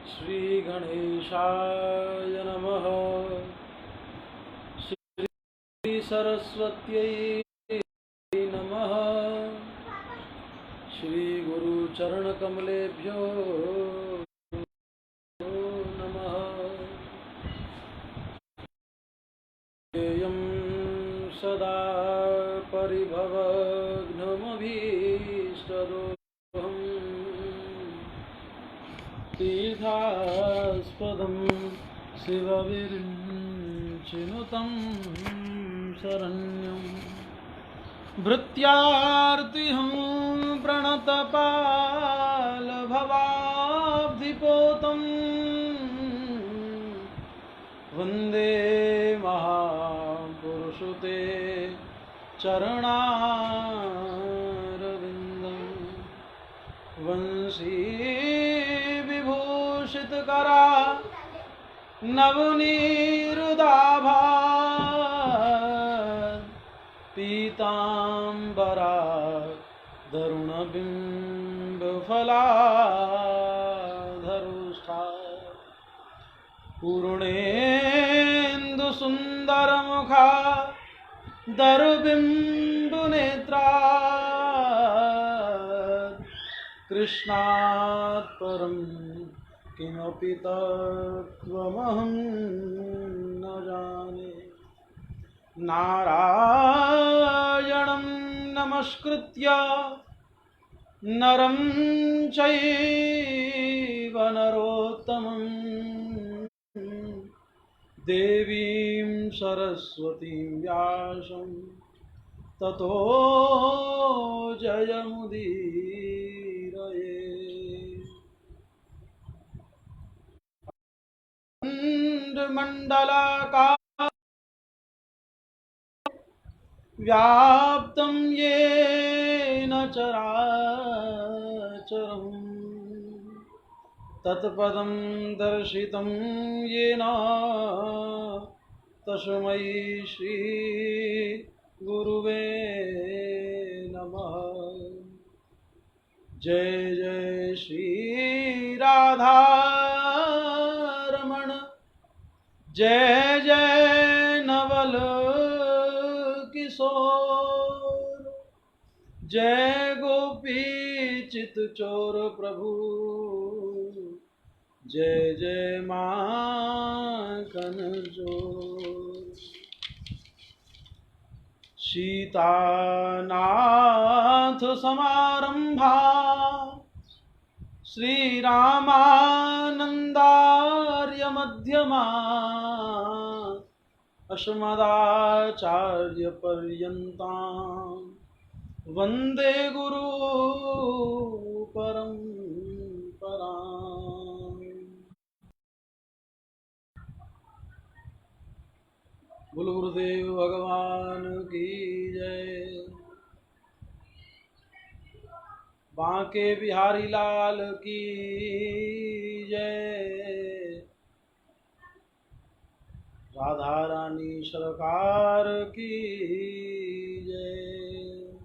श्री गणेशाय नमः। श्री सरस्वत्यै नमः। श्री गुरुचरणकमलेभ्यो नमः। येयं सदा परिभवघ्नमभीष्टदोहम् तीर्थास्पदं शिवविरिञ्चिनुतं शरण्यं भृत्यार्तिहं प्रणतपालभवाब्धिपोतं वन्दे महापुरुषुते चरणारविन्दं वंशी विभूषितकरा नवनीरुदाभा पीताम्बरा दरुणबिम्बफलाधरुष्ठा पूर्णेन्दुसुन्दरमुखा दरुबिम्बुनेत्रा कृष्णात् परं किमपि तत्त्वमहं न जाने। नारायणं नमस्कृत्य नरं चैव नरोत्तमं देवीं सरस्वतीं व्यासं ततो जयमुदीरये। मंडलाकार व्याप्तं येन चराचरम् तत्पदं दर्शितं येन तस्मै श्री गुरुवे नमः। जय जय श्री राधा रमण, जय जय नवल किशोर, जय गोपी चित चोर प्रभु, जय जय माखन चोर। सीतानाथ समारंभा श्रीरामानंदार्य मध्यमा अस्मदाचार्य पर्यन्तां वंदे गुरु परंपराम्। बोलो गुरुदेव भगवान की जय। बांके बिहारी लाल की जय। राधा रानी सरकार की जय।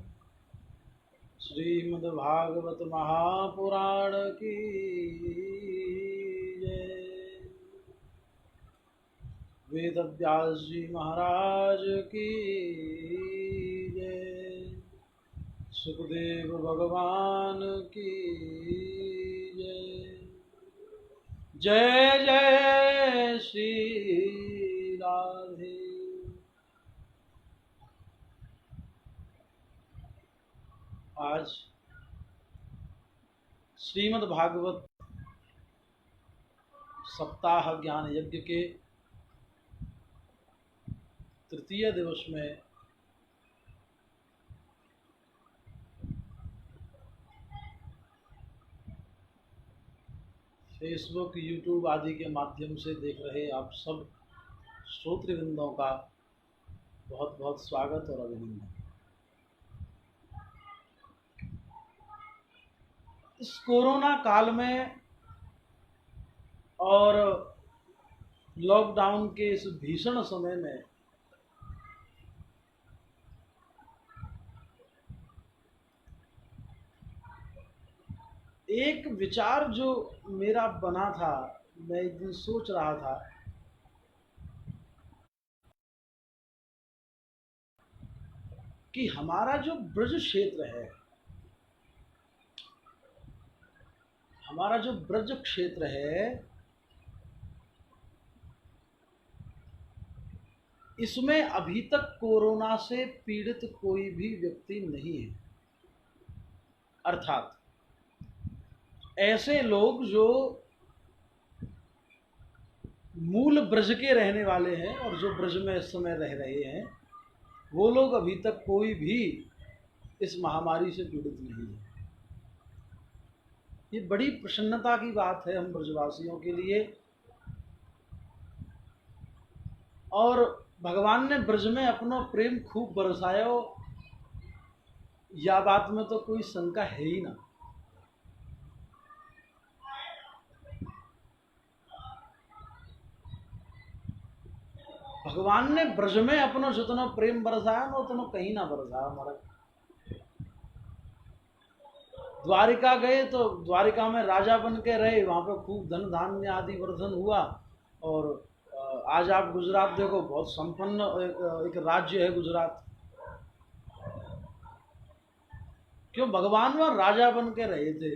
श्रीमद् भागवत महापुराण की जय। वेद व्यास जी महाराज की जय। सुखदेव भगवान की जय। जय जय श्री राधे। आज श्रीमद् भागवत सप्ताह ज्ञान यज्ञ के तृतीय दिवस में फेसबुक, यूट्यूब आदि के माध्यम से देख रहे आप सब श्रोतृवृंदों का बहुत बहुत स्वागत और अभिनंदन। इस कोरोना काल में और लॉकडाउन के इस भीषण समय में एक विचार जो मेरा बना था, मैं एक दिन सोच रहा था कि हमारा जो ब्रज क्षेत्र है, हमारा जो ब्रज क्षेत्र है, इसमें अभी तक कोरोना से पीड़ित कोई भी व्यक्ति नहीं है। अर्थात ऐसे लोग जो मूल ब्रज के रहने वाले हैं और जो ब्रज में इस समय रह रहे हैं, वो लोग अभी तक कोई भी इस महामारी से पीड़ित नहीं है। ये बड़ी प्रसन्नता की बात है हम ब्रजवासियों के लिए। और भगवान ने ब्रज में अपना प्रेम खूब बरसाया, या बात में तो कोई शंका है ही ना। भगवान ने ब्रज में अपनो जितना प्रेम बरसाया ना, उतना कहीं ना बरसाया हमारा। द्वारिका गए तो द्वारिका में राजा बन के रहे, वहां पे खूब धन धान्य आदि वर्धन हुआ। और आज आप गुजरात देखो, बहुत संपन्न एक राज्य है गुजरात। क्यों? भगवान वहां राजा बन के रहे थे।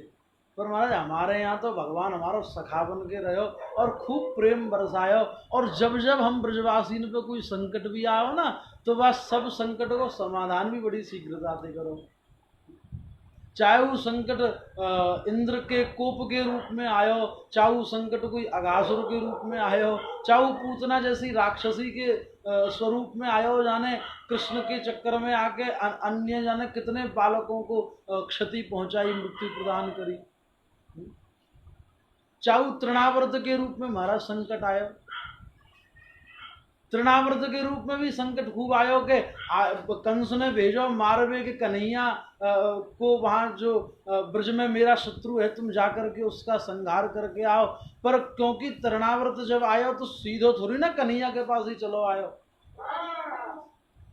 पर महाराज हमारे यहाँ तो भगवान हमारा सखा बन के रहो और खूब प्रेम बरसायो। और जब जब हम ब्रजवासी पे कोई संकट भी आओ ना, तो बस सब संकट को समाधान भी बड़ी शीघ्रता से करो। चाहे वो संकट इंद्र के कोप के रूप में आयो, चाहे वो संकट कोई अघासुर के रूप में आयो, चाहे वो पूतना जैसी राक्षसी के स्वरूप में आयो, जाने कृष्ण के चक्कर में आके अन्य जाने कितने बालकों को क्षति पहुंचाई, मृत्यु प्रदान करी। चाहे वो तृणावर्त के रूप में महाराज संकट आयो, तृणावर्त के रूप में भी संकट खूब आयो के कंस ने भेजो मारवे के कन्हैया को वहां जो ब्रज में मेरा शत्रु है, तुम जाकर के उसका संहार करके आओ। पर क्योंकि तृणावर्त जब आयो तो सीधो थोड़ी ना कन्हैया के पास ही चलो आयो।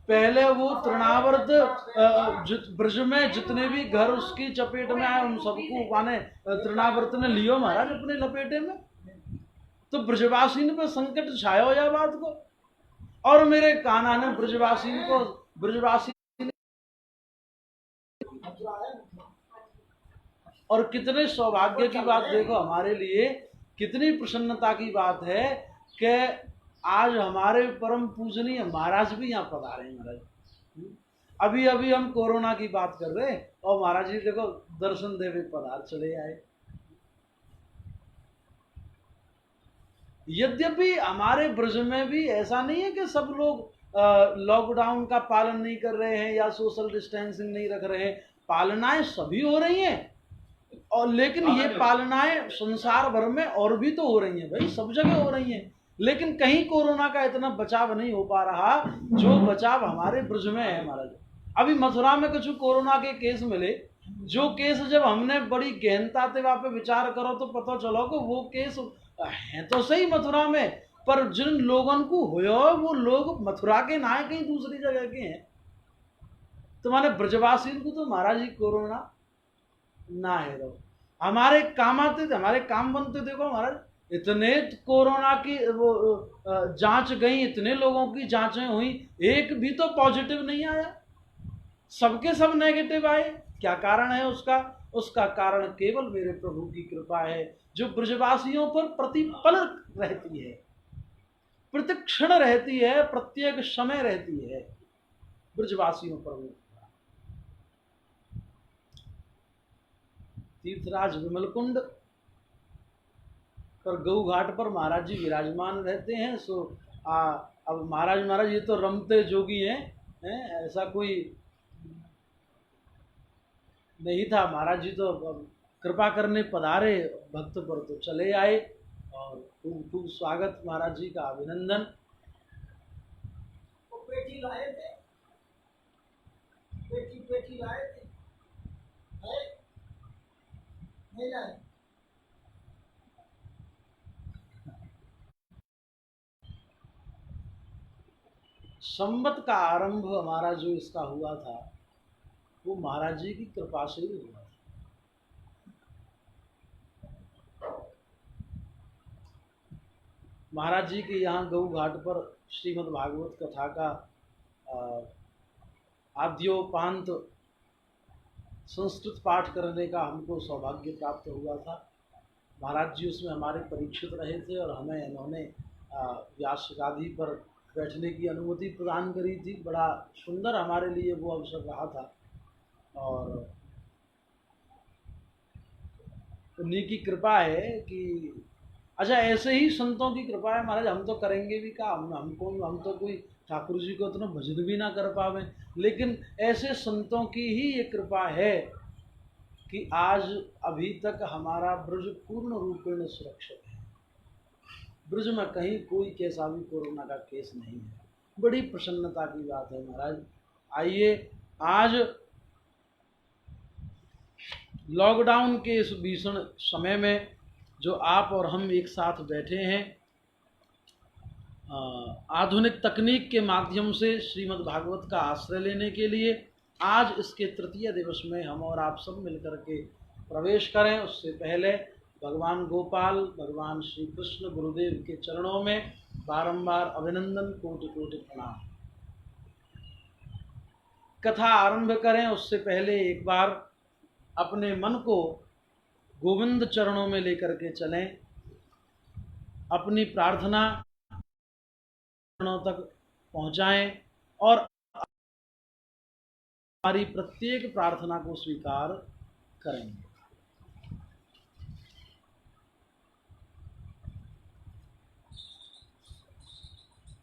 पहले वो तृणावर्त ब्रज में जितने भी घर उसकी चपेट में आए, उन सबको माने तृणावर्त ने लियो महाराज अपने लपेटे में। तो ब्रजवासी ने पे संकट छाया या बात को। और मेरे कान्हा ने ब्रजवासी को, ब्रजवासी और कितने सौभाग्य की बात देखो हमारे लिए, कितनी प्रसन्नता की बात है कि आज हमारे परम पूजनीय महाराज भी यहाँ पधारे हैं। महाराज अभी अभी हम कोरोना की बात कर रहे हैं और महाराज जी देखो दर्शन देवे पधार चले आए। यद्यपि हमारे ब्रज में भी ऐसा नहीं है कि सब लोग लॉकडाउन का पालन नहीं कर रहे हैं या सोशल डिस्टेंसिंग नहीं रख रहे हैं। पालनाएं सभी हो रही हैं, और लेकिन ये पालनाएं संसार भर में और भी तो हो रही हैं भाई, सब जगह हो रही हैं। लेकिन कहीं कोरोना का इतना बचाव नहीं हो पा रहा जो बचाव हमारे ब्रज में है महाराज। अभी मथुरा में कुछ कोरोना के केस मिले, जो केस जब हमने बड़ी गहनता से वहां पे विचार करो तो पता चलो कि वो केस है तो सही मथुरा में, पर जिन लोगों को हुआ वो लोग मथुरा के ना है, कहीं दूसरी जगह के हैं। तुम्हारे ब्रजवासी को तो महाराज जी कोरोना ना है रहो। हमारे काम आते, हमारे काम बनते, देखो महाराज इतने कोरोना की वो जांच गई, इतने लोगों की जांचें हुई, एक भी तो पॉजिटिव नहीं आया, सबके सब नेगेटिव आए। क्या कारण है उसका? उसका कारण केवल मेरे प्रभु की कृपा है, जो ब्रजवासियों पर प्रतिपल रहती है, प्रतिक्षण रहती है, प्रत्येक समय रहती है ब्रजवासियों पर वो। तीर्थराज विमलकुंड पर गौ घाट पर महाराज जी विराजमान रहते हैं। सो अब महाराज ये तो रमते जोगी हैं, ऐसा कोई नहीं था। महाराज जी तो कृपा करने पधारे, भक्त पर तो चले आए, और खूब खूब स्वागत महाराज जी का, अभिनंदन। पेटी लाए थे, पेटी पेटी लाए थे, नहीं लाए। संवत का आरंभ हमारा जो इसका हुआ था, वो महाराज जी की कृपा से ही हुआ था। महाराज जी के यहाँ गऊ घाट पर श्रीमद् भागवत कथा का आद्योपांत संस्कृत पाठ करने का हमको सौभाग्य प्राप्त हुआ था। महाराज जी उसमें हमारे परीक्षित रहे थे और हमें इन्होंने व्यास गादी पर बैठने की अनुमति प्रदान करी थी। बड़ा सुंदर हमारे लिए वो अवसर रहा था और उन्हीं की कृपा है कि अच्छा ऐसे ही संतों की कृपा है महाराज। हम तो करेंगे भी क्या, हम तो कोई ठाकुर जी को इतना भजन भी ना कर पावे, लेकिन ऐसे संतों की ही ये कृपा है कि आज अभी तक हमारा ब्रज पूर्ण रूपेण सुरक्षित है। ब्रज में कहीं कोई कैसा भी कोरोना का केस नहीं है। बड़ी प्रसन्नता की बात है महाराज। आइए आज लॉकडाउन के इस भीषण समय में जो आप और हम एक साथ बैठे हैं, आधुनिक तकनीक के माध्यम से श्रीमद् भागवत का आश्रय लेने के लिए आज इसके तृतीय दिवस में हम और आप सब मिलकर के प्रवेश करें। उससे पहले भगवान गोपाल, भगवान श्री कृष्ण गुरुदेव के चरणों में बारंबार अभिनंदन, कोटि कोटि प्रणाम। कथा आरंभ करें उससे पहले एक बार अपने मन को गोविंद चरणों में लेकर के चलें। अपनी प्रार्थना चरणों तक पहुंचाएं और हमारी प्रत्येक प्रार्थना को स्वीकार करेंगे।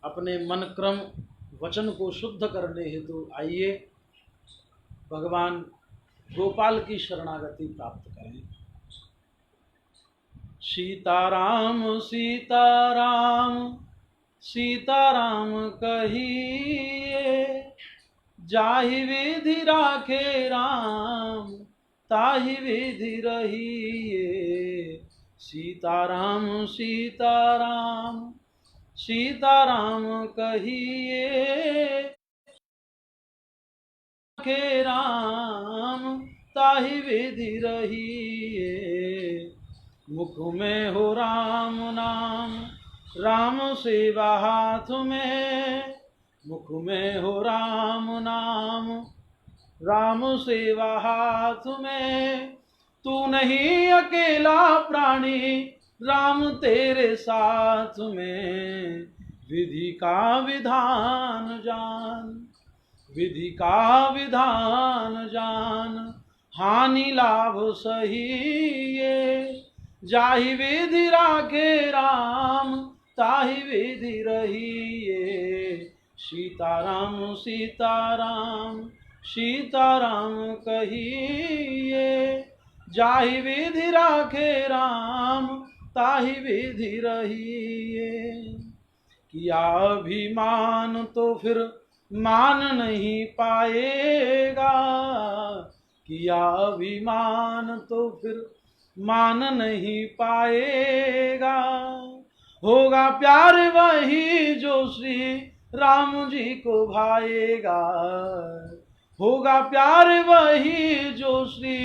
अपने मन क्रम वचन को शुद्ध करने हेतु आइए भगवान गोपाल की शरणागति प्राप्त करें। सीताराम सीताराम सीताराम कहिए, जाहि विधि राखे राम ताहि विधि रहिए। सीताराम सीताराम सीताराम कहिए, राखे राम ताहि विधि रहिए। मुख में हो राम नाम, राम सेवा हाथ में। मुख में हो राम नाम, राम सेवा हाथ में। तू नहीं अकेला प्राणी, राम तेरे साथ में। विधि का विधान जान, विधि का विधान जान। हानि लाभ सही ये, जाहि विधि राखे राम ताहि विधि रहिए। सीताराम सीताराम सीताराम कहिए, जाहि विधि राखे राम ताहि विधि रहिए। किया अभिमान तो फिर मान नहीं पाएगा, किया अभिमान तो फिर मान नहीं पाएगा। होगा प्यार वही जो श्री राम जी को भाएगा। होगा प्यार वही जो श्री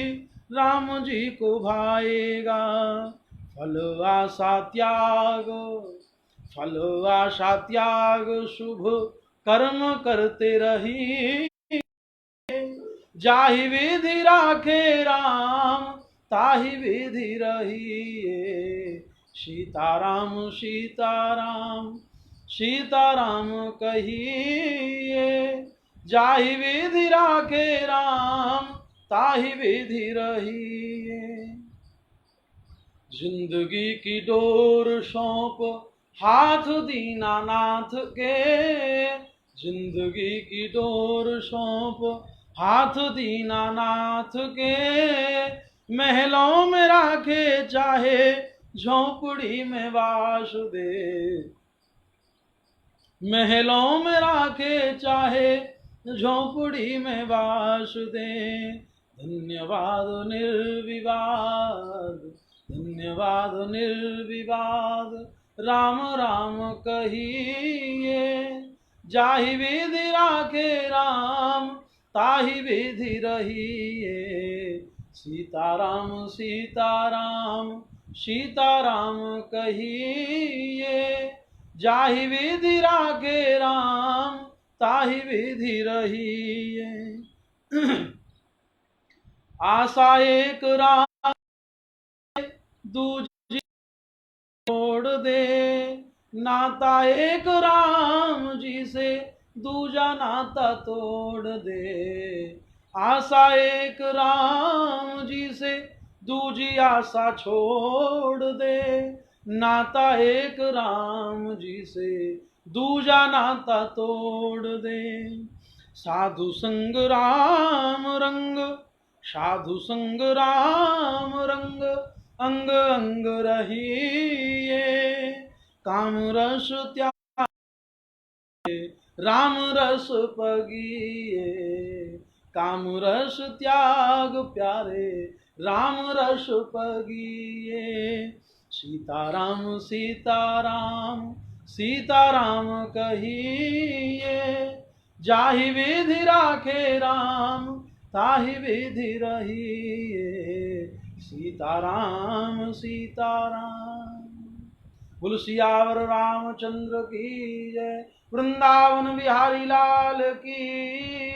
राम जी को भाएगा। फल आशा त्याग, फल आशा त्याग शुभ कर्म करते रही। जाहि विधि राखे राम ताहि विधि रहिए। सीताराम सीताराम सीताराम कहिए, जाहि विधि राखे राम ताहि विधि रहिए। जिंदगी की डोर सौंप हाथ दीनानाथ के। जिंदगी की डोर सौंप हाथ दीनानाथ के। महलों में राखे चाहे झोंपड़ी में वास दे। महलों में राखे चाहे झोंपड़ी में वास दे। धन्यवाद निर्विवाद, धन्यवाद निर्विवाद। राम राम कहिए, जाहि विधि राखे राम ताहि विधि रहिए। सीताराम सीताराम सीताराम कहिए, जाहि विधि राखे राम ताहि विधि रहिए। आशा एक राम दूजी छोड़ दे, नाता एक राम जी से दूजा नाता तोड़ दे। आशा एक राम जी से दूजी आशा छोड़ दे, नाता एक राम जी से दूजा नाता तोड़ दे। साधु संग राम रंग, साधु संग राम रंग, अंग अंग रहिए। काम रस त्याग राम रस पगिए, काम रस त्याग प्यारे राम रस पगिए। सीताराम सीताराम सीताराम कहिए, जाहि विधि राखे राम ताहि विधि रहिए। सीताराम सीताराम। बोल सियावर रामचंद्र की जय, वृंदावन बिहारी लाल की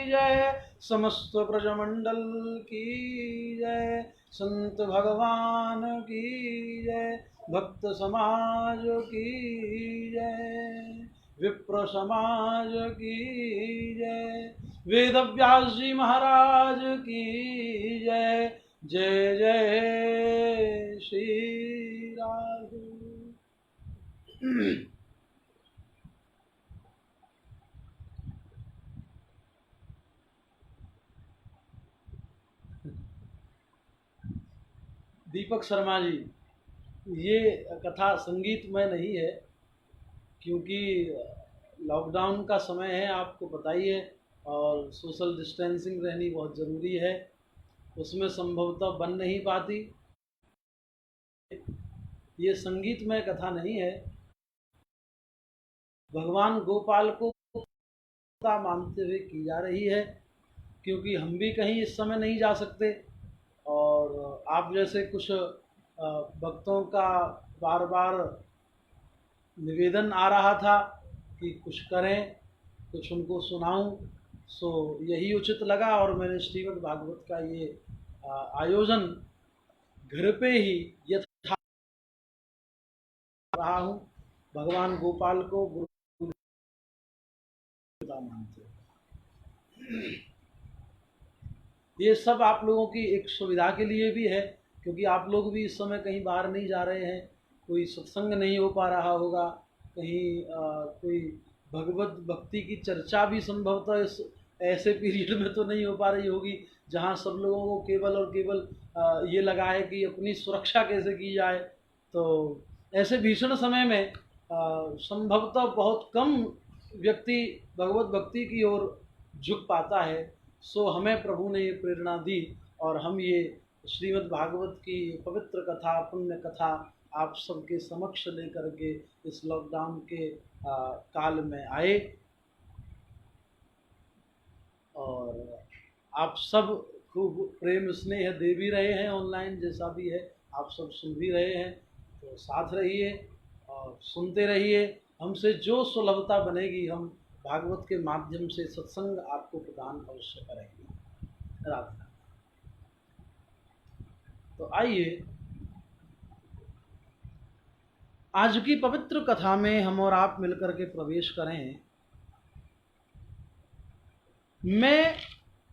जय, समस्त ब्रजमंडल की जय, संत भगवान की जय, भक्त समाज की जय, विप्र समाज की जय, वेद व्यास जी महाराज की जय। जय जय श्री राधे। दीपक शर्मा जी, ये कथा संगीत में नहीं है, क्योंकि लॉकडाउन का समय है, आपको पता ही है, और सोशल डिस्टेंसिंग रहनी बहुत ज़रूरी है, उसमें संभवतः बन नहीं पाती। ये संगीतमय कथा नहीं है। भगवान गोपाल को मानते हुए की जा रही है, क्योंकि हम भी कहीं इस समय नहीं जा सकते, और आप जैसे कुछ भक्तों का बार बार निवेदन आ रहा था कि कुछ करें, कुछ उनको सुनाऊं, सो यही उचित लगा, और मैंने श्रीमद् भागवत का ये आयोजन घर पे ही यथा रहा हूँ। भगवान गोपाल को गुरु मानते हैं। ये सब आप लोगों की एक सुविधा के लिए भी है, क्योंकि आप लोग भी इस समय कहीं बाहर नहीं जा रहे हैं, कोई सत्संग नहीं हो पा रहा होगा, कहीं कोई भगवत भक्ति की चर्चा भी संभवतः इस ऐसे पीरियड में तो नहीं हो पा रही होगी, जहाँ सब लोगों को केवल और केवल ये लगा है कि अपनी सुरक्षा कैसे की जाए। तो ऐसे भीषण समय में संभवतः बहुत कम व्यक्ति भगवत भक्ति की ओर झुक पाता है। सो हमें प्रभु ने ये प्रेरणा दी, और हम ये श्रीमद् भागवत की पवित्र कथा, पुण्य कथा आप सबके समक्ष लेकर के इस लॉकडाउन के काल में आए, और आप सब खूब प्रेम स्नेह दे भी रहे हैं, ऑनलाइन जैसा भी है आप सब सुन भी रहे हैं। तो साथ रहिए और सुनते रहिए, हमसे जो सुलभता बनेगी हम भागवत के माध्यम से सत्संग आपको प्रदान अवश्य करेंगे। राधे। तो आइए आज की पवित्र कथा में हम और आप मिलकर के प्रवेश करें। मैं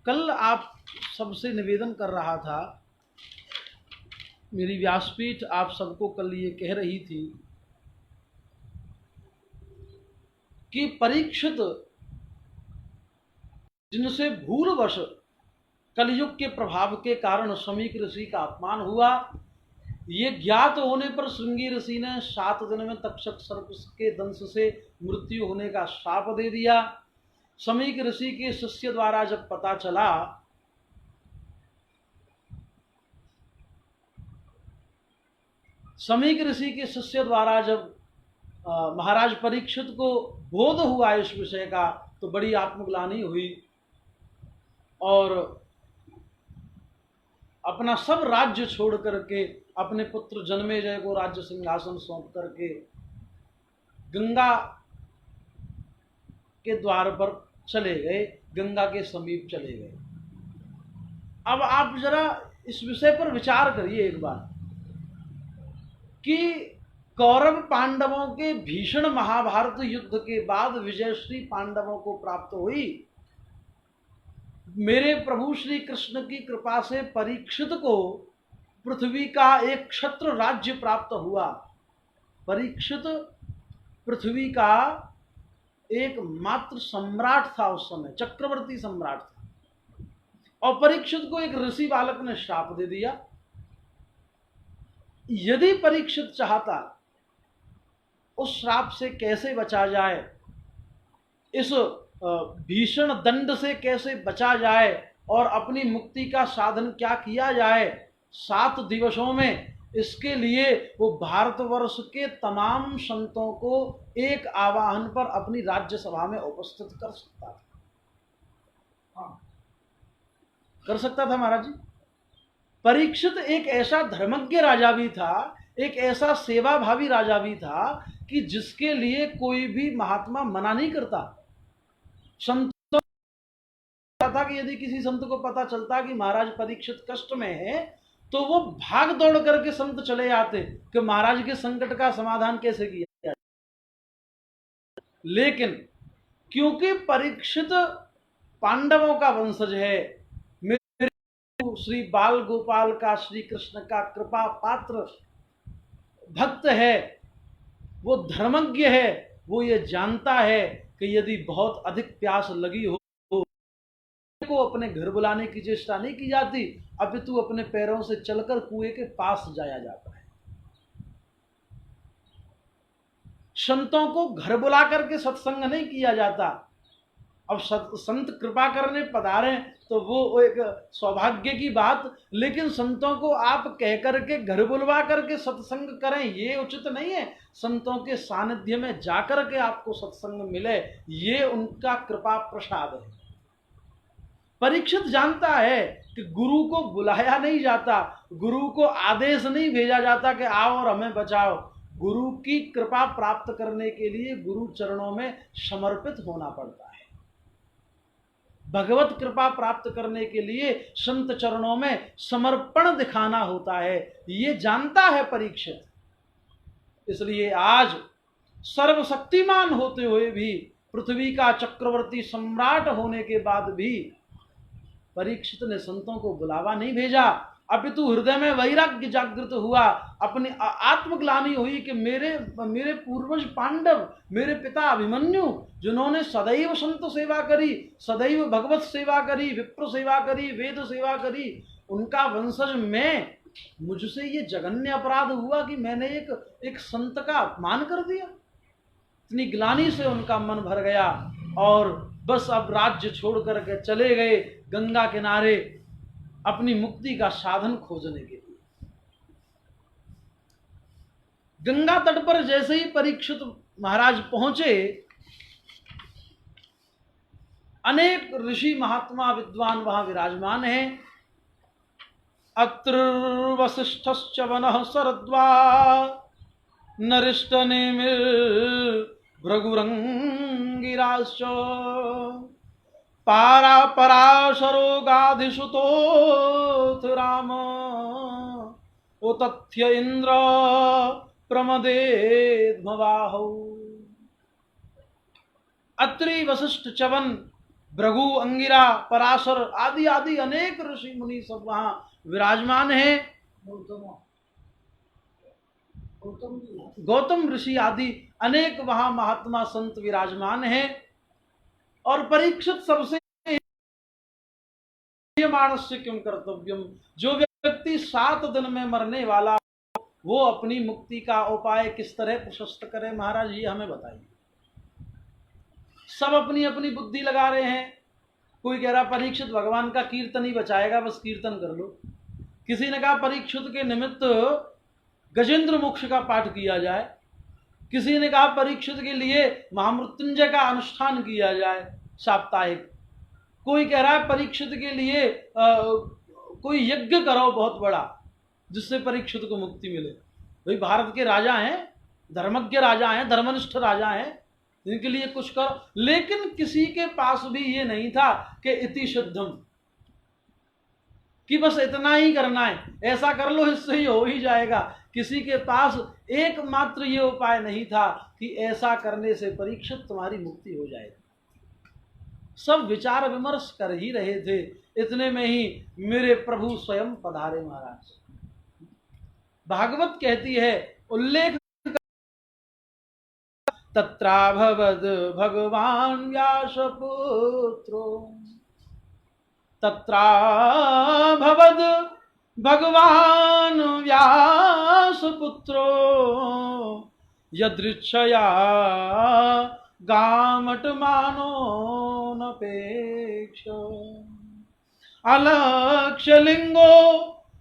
कल आप सबसे निवेदन कर रहा था, मेरी व्यासपीठ आप सबको कल ये कह रही थी कि परीक्षित जिनसे भूलवश कलयुग के प्रभाव के कारण शमीक ऋषि का अपमान हुआ, ये ज्ञात होने पर श्रृंगी ऋषि ने 7 दिन में तक्षक सर्प के दंश से मृत्यु होने का शाप दे दिया। शमीक ऋषि के शिष्य द्वारा जब पता चला, शमीक ऋषि के शिष्य द्वारा जब महाराज परीक्षित को बोध हुआ इस विषय का, तो बड़ी आत्मग्लानि हुई, और अपना सब राज्य छोड़ करके अपने पुत्र जन्मेजय को राज्य सिंहासन सौंप करके गंगा के द्वार पर चले गए, गंगा के समीप चले गए। अब आप जरा इस विषय पर विचार करिए एक बार कि कौरव पांडवों के भीषण महाभारत युद्ध के बाद विजयश्री पांडवों को प्राप्त हुई। मेरे प्रभु श्री कृष्ण की कृपा से परीक्षित को पृथ्वी का एक क्षत्र राज्य प्राप्त हुआ। परीक्षित पृथ्वी का एक मात्र सम्राट था, उस समय चक्रवर्ती सम्राट था, और परीक्षित को एक ऋषि बालक ने श्राप दे दिया। यदि परीक्षित चाहता उस श्राप से कैसे बचा जाए, इस भीषण दंड से कैसे बचा जाए और अपनी मुक्ति का साधन क्या किया जाए, 7 दिवसों में इसके लिए वो भारतवर्ष के तमाम संतों को एक आवाहन पर अपनी राज्यसभा में उपस्थित कर सकता था। हाँ, कर सकता था महाराज जी। परीक्षित एक ऐसा धर्मज्ञ राजा भी था, एक ऐसा सेवाभावी राजा भी था कि जिसके लिए कोई भी महात्मा मना नहीं करता। संतों था कि यदि किसी संत को पता चलता कि महाराज परीक्षित कष्ट में है तो वो भाग दौड़ करके संत चले जाते कि महाराज के संकट का समाधान कैसे किया जाए। लेकिन क्योंकि परीक्षित पांडवों का वंशज है, मेरे श्री बाल गोपाल का, श्री कृष्ण का कृपा पात्र भक्त है, वो धर्मज्ञ है, वो ये जानता है कि यदि बहुत अधिक प्यास लगी हो को अपने घर बुलाने की चेष्टा नहीं की जाती, अपितु अपने पैरों से चलकर कुएं के पास जाया जाता है। संतों को घर बुला करके सत्संग नहीं किया जाता। अब संत कृपा करने पधारे तो वो एक सौभाग्य की बात, लेकिन संतों को आप कह करके घर बुलवा करके सत्संग करें ये उचित नहीं है। संतों के सानिध्य में जाकर के आपको सत्संग मिले, ये उनका कृपा प्रसाद है। परीक्षित जानता है कि गुरु को बुलाया नहीं जाता, गुरु को आदेश नहीं भेजा जाता कि आओ और हमें बचाओ। गुरु की कृपा प्राप्त करने के लिए गुरु चरणों में समर्पित होना पड़ता है। भगवत कृपा प्राप्त करने के लिए संत चरणों में समर्पण दिखाना होता है, ये जानता है परीक्षित। इसलिए आज सर्वशक्तिमान होते हुए भी, पृथ्वी का चक्रवर्ती सम्राट होने के बाद भी परीक्षित ने संतों को बुलावा नहीं भेजा, अपितु हृदय में वैराग्य जागृत हुआ, अपनी आत्मग्लानि हुई कि मेरे पूर्वज पांडव, मेरे पिता अभिमन्यु, जिन्होंने सदैव संत सेवा करी, सदैव भगवत सेवा करी, विप्र सेवा करी, वेद सेवा करी, उनका वंशज मैं, मुझसे ये जघन्य अपराध हुआ कि मैंने एक संत का अपमान कर दिया। इतनी ग्लानि से उनका मन भर गया और बस अब राज्य छोड़ करके चले गए गंगा किनारे अपनी मुक्ति का साधन खोजने के लिए। गंगा तट पर जैसे ही परीक्षित महाराज पहुंचे, अनेक ऋषि महात्मा विद्वान वहां विराजमान हैं। अत्र वसिष्ठश्च वनः शरद्वा नरिष्ट नेमिर भृगुरंगिराश्च पराशरो गाधिसुतोऽथ राम उतथ्य इंद्र प्रमदेद्मवाहौ। अत्रि, वशिष्ठ, च्यवन, भृगु, अंगिरा, पराशर आदि आदि अनेक ऋषि मुनि सब वहां विराजमान हैं। गौतम ऋषि आदि अनेक वहां महात्मा संत विराजमान हैं। और परीक्षित सबसे मानस्य क्यों कर्तव्यम, जो व्यक्ति 7 दिन में मरने वाला वो अपनी मुक्ति का उपाय किस तरह प्रशस्त करे, महाराज ये हमें बताइए। सब अपनी अपनी बुद्धि लगा रहे हैं। कोई कह रहा परीक्षित भगवान का कीर्तन ही बचाएगा, बस कीर्तन कर लो। किसी ने कहा परीक्षित के निमित्त गजेंद्र मोक्ष का पाठ किया जाए। किसी ने कहा परीक्षित के लिए महामृत्युंजय का अनुष्ठान किया जाए साप्ताहिक। कोई कह रहा है परीक्षित के लिए कोई यज्ञ करो बहुत बड़ा, जिससे परीक्षित को मुक्ति मिले। भाई भारत के राजा हैं, धर्मज्ञ राजा हैं, धर्मनिष्ठ राजा हैं, इनके लिए कुछ करो। लेकिन किसी के पास भी ये नहीं था कि इति शुद्धम, कि बस इतना ही करना है, ऐसा कर लो इससे ही हो ही जाएगा। किसी के पास एकमात्र ये उपाय नहीं था कि ऐसा करने से परीक्षित तुम्हारी मुक्ति हो जाएगी। सब विचार विमर्श कर ही रहे थे, इतने में ही मेरे प्रभु स्वयं पधारे महाराज। भागवत कहती है, उल्लेख, तत्राभवद भगवान व्यासपुत्रो, तत्राभवद भगवान व्यासपुत्रो, यदृच्छया गामटमानो नपेक्ष, अलक्ष्यलिंगो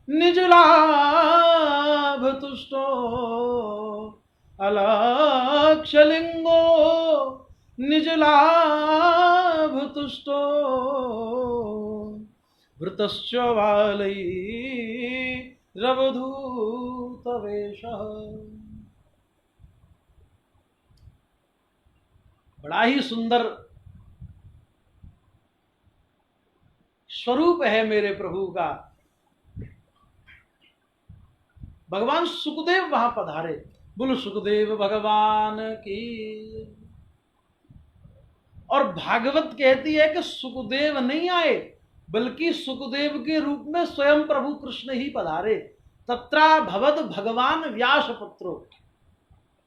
निजलाभ तुष्टो, अलक्ष्यलिंगो निजलाभ तुष्टो, वृतश्च बालैरवधूतवेषः। बड़ा ही सुंदर स्वरूप है मेरे प्रभु का। भगवान सुखदेव वहां पधारे। बोलो सुखदेव भगवान की। और भागवत कहती है कि सुखदेव नहीं आए, बल्कि सुखदेव के रूप में स्वयं प्रभु कृष्ण ही पधारे। तत्रा भवद भगवान व्यास पुत्रो,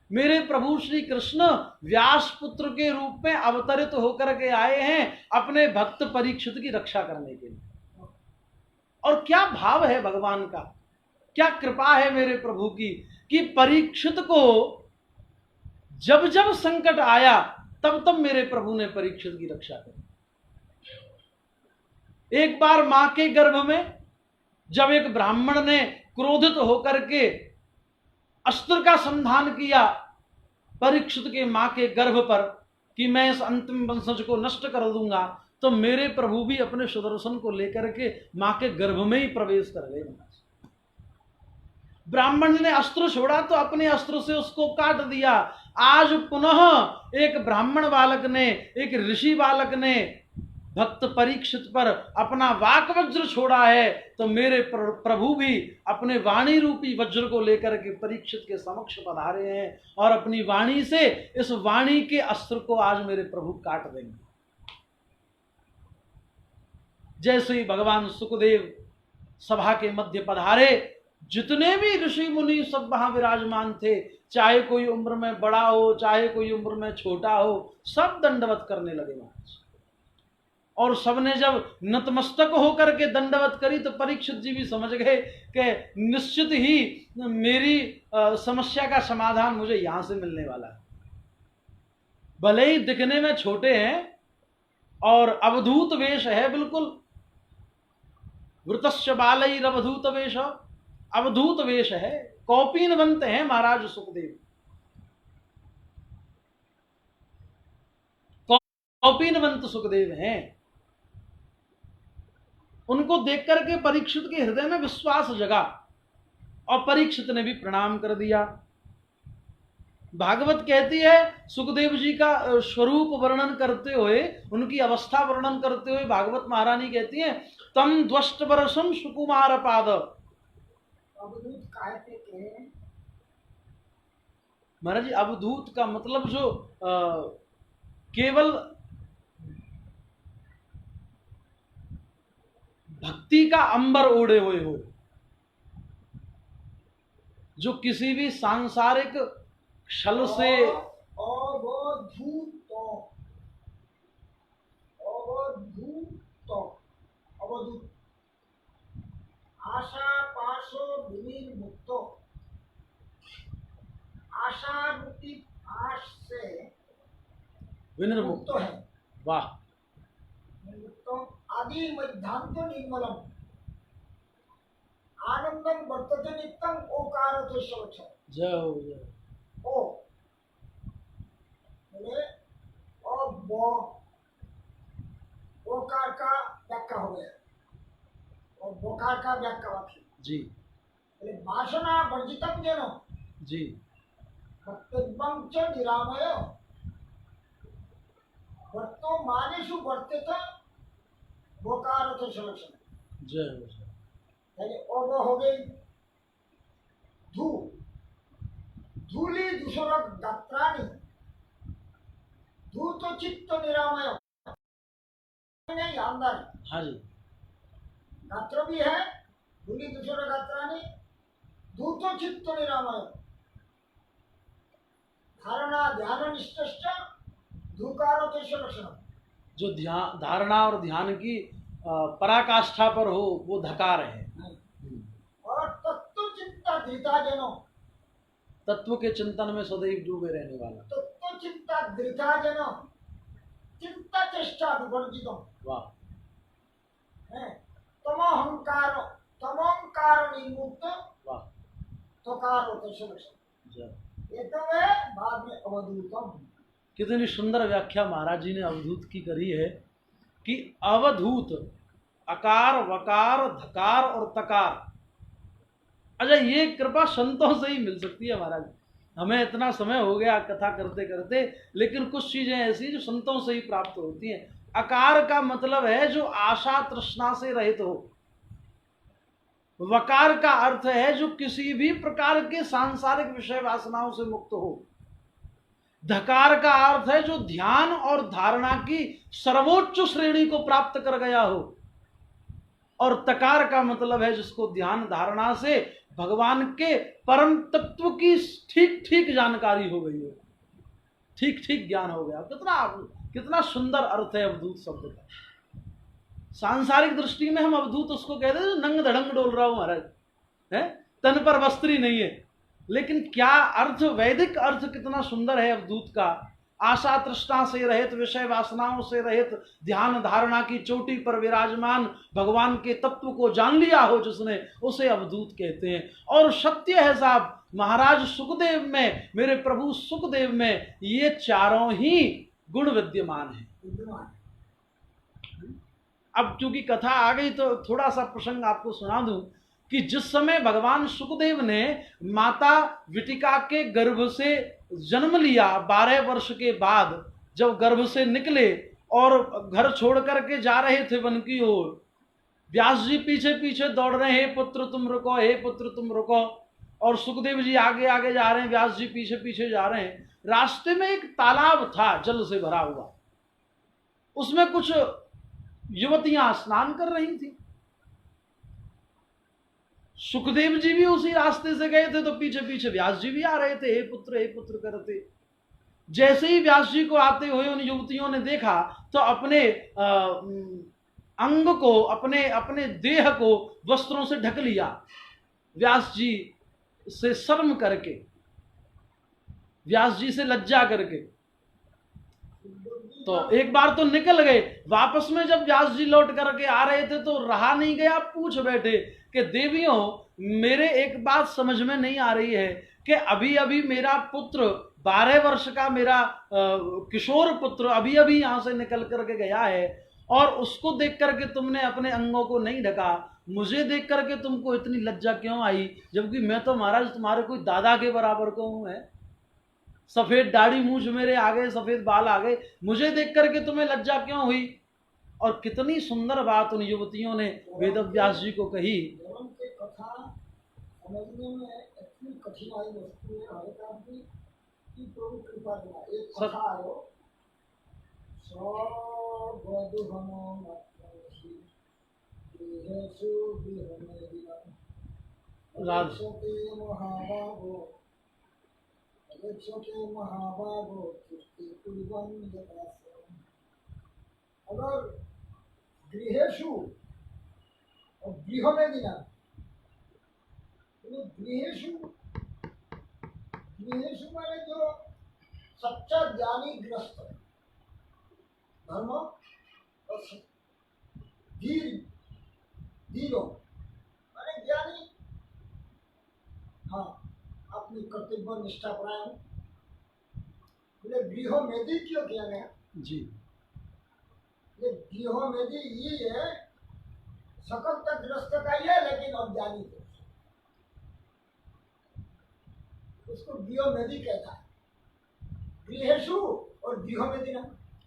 मेरे प्रभु श्री कृष्ण व्यास पुत्र के रूप में अवतरित होकर के आए हैं अपने भक्त परीक्षित की रक्षा करने के लिए। और क्या भाव है भगवान का, क्या कृपा है मेरे प्रभु की, कि परीक्षित को जब जब संकट आया तब तब मेरे प्रभु ने परीक्षित की रक्षा करी। एक बार मां के गर्भ में जब एक ब्राह्मण ने क्रोधित होकर के अस्त्र का संधान किया परीक्षित के मां के गर्भ पर कि मैं इस अंतिम वंशज को नष्ट कर दूंगा, तो मेरे प्रभु भी अपने सुदर्शन को लेकर के मां के गर्भ में ही प्रवेश कर गए। ब्राह्मण ने अस्त्र छोड़ा तो अपने अस्त्र से उसको काट दिया। आज पुनः एक ब्राह्मण बालक ने, एक ऋषि बालक ने भक्त परीक्षित पर अपना वाक वज्र छोड़ा है, तो मेरे प्रभु भी अपने वाणी रूपी वज्र को लेकर के परीक्षित के समक्ष पधारे हैं और अपनी वाणी से इस वाणी के अस्त्र को आज मेरे प्रभु काट देंगे। जैसे ही भगवान सुखदेव सभा के मध्य पधारे, जितने भी ऋषि मुनि सब वहां विराजमान थे, चाहे कोई उम्र में बड़ा हो चाहे कोई उम्र में छोटा हो, सब दंडवत करने लगे महाराज। और सबने जब नतमस्तक होकर के दंडवत करी तो परीक्षित जी भी समझ गए कि निश्चित ही मेरी समस्या का समाधान मुझे यहां से मिलने वाला है। भले ही दिखने में छोटे हैं और अवधूत वेश है, बिल्कुल वृतश्च बालैरवधूत वेश, अवधूत वेश है, कौपीनवंत हैं महाराज सुखदेव, कौपीनवंत सुखदेव हैं। उनको देख करके परीक्षित के हृदय में विश्वास जगा और परीक्षित ने भी प्रणाम कर दिया। भागवत कहती है, सुखदेव जी का स्वरूप वर्णन करते हुए, उनकी अवस्था वर्णन करते हुए भागवत महारानी कहती है, तम द्वष्ट वर्षम सुकुमार पाद। अवधूत कहते हैं महाराज जी, अवधूत का मतलब जो केवल भक्ति का अंबर ओढ़े हुए हो, जो किसी भी सांसारिक छल से अवधूत आशा पाशो विनिर्मुक्तो, आशा रूपी आश से विनिर्मुक्त है। वाह। आदि मध्यांतो निर्मलम आनंदम वर्तते नित्यम ओकार तो शोच। जय हो जय। ओ बोले और ओकार का व्याख्या हो गया और बोकार का व्याख्या वाक्य जी। बोले वासना वर्जितम जनो जी। कर्तव्यं च निरामय वर्तमानेषु वर्तेत बोकारथ लक्षण। जय हो जय। यानी अब हो गई धू धूली दूसरा गात्राणी धू तो चित्त निरामय नहीं अंदर। हाँ जी। गात्र भी है धूली दूसरा गात्राणी धू तो चित्त निरामय धारणा ध्यान निष्ठ धूकारो लक्षण। जो ध्यान धारणा और ध्यान की पराकाष्ठा पर हो वो धकार है। और तत्व चिंता धृता जनो तत्व के चिंतन में सदैव डूबे रहने वाला। तत्व चिंता धृता जनो चिंता चेष्टा विवर्जित। वाह। तमोहंकार निर्मुक्त वाह। तकारो लक्षण। ये तो है बाद में अवधूतम। कितनी सुंदर व्याख्या महाराज जी ने अवधूत की करी है कि अवधूत अकार वकार धकार और तकार। अच्छा, ये कृपा संतों से ही मिल सकती है महाराज। हमें इतना समय हो गया कथा करते करते, लेकिन कुछ चीजें ऐसी जो संतों से ही प्राप्त होती हैं। अकार का मतलब है जो आशा तृष्णा से रहित हो। वकार का अर्थ है जो किसी भी प्रकार के सांसारिक विषय वासनाओं से मुक्त हो। धकार का अर्थ है जो ध्यान और धारणा की सर्वोच्च श्रेणी को प्राप्त कर गया हो। और तकार का मतलब है जिसको ध्यान धारणा से भगवान के परम तत्व की ठीक ठीक जानकारी हो गई हो, ठीक ठीक ज्ञान हो गया। कितना कितना सुंदर अर्थ है अवधूत शब्द का। सांसारिक दृष्टि में हम अवधूत उसको कहते हैं जो नंग धड़ंग डोल रहा हो महाराज, है, तन पर वस्त्र ही नहीं है। लेकिन क्या अर्थ, वैदिक अर्थ कितना सुंदर है अवधूत का। आशा तृष्णा से रहित, विषय वासनाओं से रहित, ध्यान धारणा की चोटी पर विराजमान भगवान के तत्व को जान लिया हो जिसने, उसे अवधूत कहते हैं। और सत्य है साहब, महाराज सुखदेव में, मेरे प्रभु सुखदेव में ये चारों ही गुण विद्यमान है। अब चूंकि कथा आ गई तो थोड़ा सा प्रसंग आपको सुना दूं कि जिस समय भगवान सुखदेव ने माता विटिका के गर्भ से जन्म लिया, 12 वर्ष के बाद जब गर्भ से निकले और घर छोड़ करके जा रहे थे वन की ओर, व्यास जी पीछे पीछे दौड़ रहे हैं, हे पुत्र तुम रुको, हे पुत्र तुम रुको। और सुखदेव जी आगे आगे जा रहे हैं, व्यास जी पीछे पीछे जा रहे हैं। रास्ते में एक तालाब था जल से भरा हुआ, उसमें कुछ युवतियां स्नान कर रही थी। सुखदेव जी भी उसी रास्ते से गए थे तो पीछे पीछे व्यास जी भी आ रहे थे, हे पुत्र करते। जैसे ही व्यास जी को आते हुए उन युवतियों ने देखा तो अपने अंग को, अपने अपने देह को वस्त्रों से ढक लिया, व्यास जी से शर्म करके, व्यास जी से लज्जा करके। तो एक बार तो निकल गए, वापस में जब व्यास जी लौट करके आ रहे थे तो रहा नहीं गया, पूछ बैठे कि देवियों, मेरे एक बात समझ में नहीं आ रही है कि अभी अभी मेरा पुत्र 12 वर्ष का, मेरा किशोर पुत्र अभी अभी यहां से निकल करके गया है और उसको देख करके तुमने अपने अंगों को नहीं ढका, मुझे देख करके तुमको इतनी लज्जा क्यों आई, जबकि मैं तो महाराज तुम्हारे कोई दादा के बराबर को हूं। है, सफेद दाढ़ी मूछ मेरे आ गए, सफेद बाल आ गए, मुझे देख करके तुम्हें लज्जा क्यों हुई। और कितनी सुंदर बात उन युवतियों ने वेद व्यास जी को कही। कथा समझने में इतनी कठिनाई वस्तु है हर एक आदमी की प्रभु कृपा देना। एक कथा आयो महाबागो अगर गृहेषु और गृह में दिना, गृहेषु माने जो सच्चा ज्ञानी ग्रस्त धर्म और धीरो माने ज्ञानी, हाँ, अपनी कर्तव्य निष्ठा परायण। बोले गृह मेदी क्यों किया गया जी? ये गृह मेदी ये है, सकल तक ग्रस्त का ही है लेकिन अज्ञानी को। उसको गृहमेदी कहता है। गृहेषु और गृहमेदिना,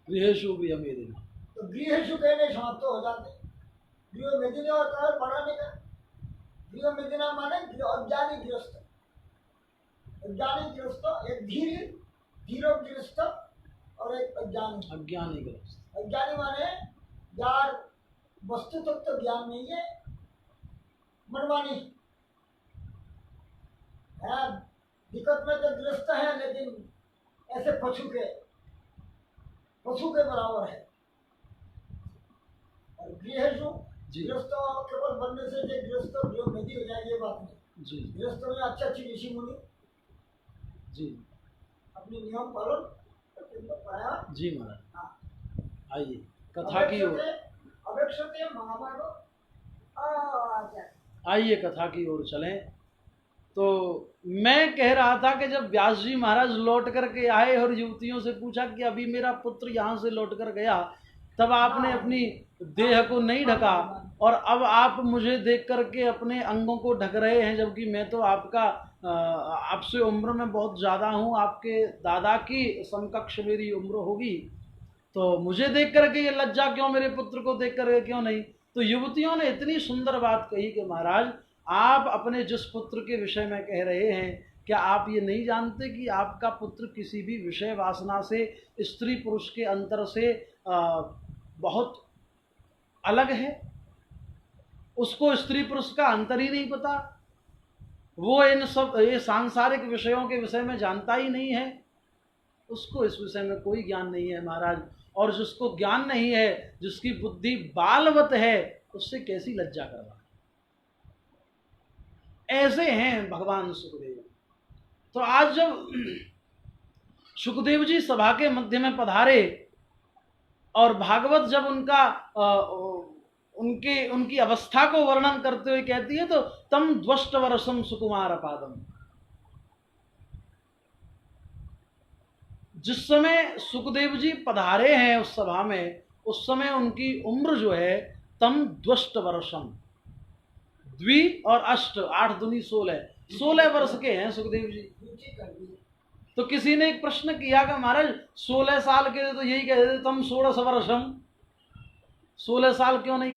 गृहेषु गृहमेदिना, तो गृहेषु कहने समाप्त हो जाते, गृहमेदिना और कहा बढ़ाने का। गृहमेदिना माने अज्ञानी गृहस्थ, अज्ञानी गृहस्थ, एक धीर गृहस्थ और एक अज्ञानी। अज्ञानी गृहस्थ, अज्ञानी माने यार वस्तु तत्व तो ज्ञान नहीं है, मनमानी है। दिक्कत में तो गृहस्थ है, लेकिन ऐसे पशु के बराबर है। और गृहेषु गृहस्थ केवल बनने से गृहस्थ गृहमेदी हो जाएगी, ये बात नहीं जी। गृहस्थ में अच्छी ऋषि मुनि जी अपने नियम पालन करके बताया। जी महाराज, हाँ, आइए कथा की ओर, अपेक्षते महामानो आइए कथा की ओर चलें। तो मैं कह रहा था कि जब व्यास जी महाराज लौट करके आए और युवतियों से पूछा कि अभी मेरा पुत्र यहाँ से लौट कर गया, तब आपने अपनी देह को नहीं ढका और अब आप मुझे देख करके अपने अंगों को ढक रहे हैं, जबकि मैं तो आपसे उम्र में बहुत ज़्यादा हूँ, आपके दादा की समकक्ष मेरी उम्र होगी, तो मुझे देख करके ये लज्जा क्यों, मेरे पुत्र को देख करके क्यों नहीं। तो युवतियों ने इतनी सुंदर बात कही कि महाराज आप अपने जिस पुत्र के विषय में कह रहे हैं, क्या आप ये नहीं जानते कि आपका पुत्र किसी भी विषय वासना से, स्त्री पुरुष के अंतर से बहुत अलग है। उसको स्त्री पुरुष का अंतर ही नहीं पता, वो ये सांसारिक विषयों के विषय में जानता ही नहीं है, उसको इस विषय में कोई ज्ञान नहीं है महाराज। और जिसको ज्ञान नहीं है, जिसकी बुद्धि बालवत है, उससे कैसी लज्जा करवा। ऐसे हैं भगवान सुखदेव। तो आज जब सुखदेव जी सभा के मध्य में पधारे और भागवत जब उनकी अवस्था को वर्णन करते हुए कहती है, तो तम द्वष्ट वर्षम सुकुमार पादम, जिस समय सुखदेव जी पधारे हैं उस सभा में, उस समय उनकी उम्र जो है तम द्वष्ट वर्षम, द्वि और अष्ट, 8 दूनी 16 वर्ष के हैं सुखदेव जी। तो किसी ने एक प्रश्न किया कि महाराज 16 साल के तो यही कहते थे तम 16 वर्षम, 16 साल क्यों नहीं,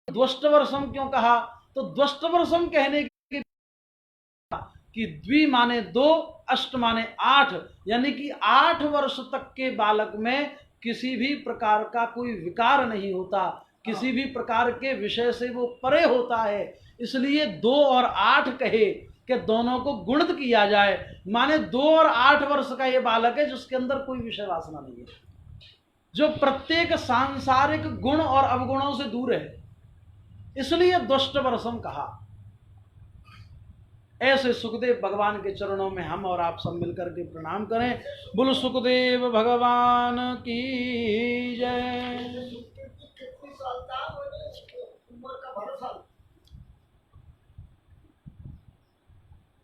द्वष्ट वर्षम क्यों कहा। तो द्वष्ट वर्षम कहने कि द्वि माने 2, अष्ट माने 8, यानी कि 8 वर्ष तक के बालक में किसी भी प्रकार का कोई विकार नहीं होता, किसी भी प्रकार के विषय से वो परे होता है। इसलिए 2 और 8 कहे कि दोनों को गुणित किया जाए, माने 2 और 8 वर्ष का ये बालक है जिसके अंदर कोई विषय वासना नहीं है, जो प्रत्येक सांसारिक गुण और अवगुणों से दूर है, इसलिए दुष्ट वर्षम कहा। ऐसे सुखदेव भगवान के चरणों में हम और आप सब मिलकर के प्रणाम करें। बोलो सुखदेव भगवान की जय।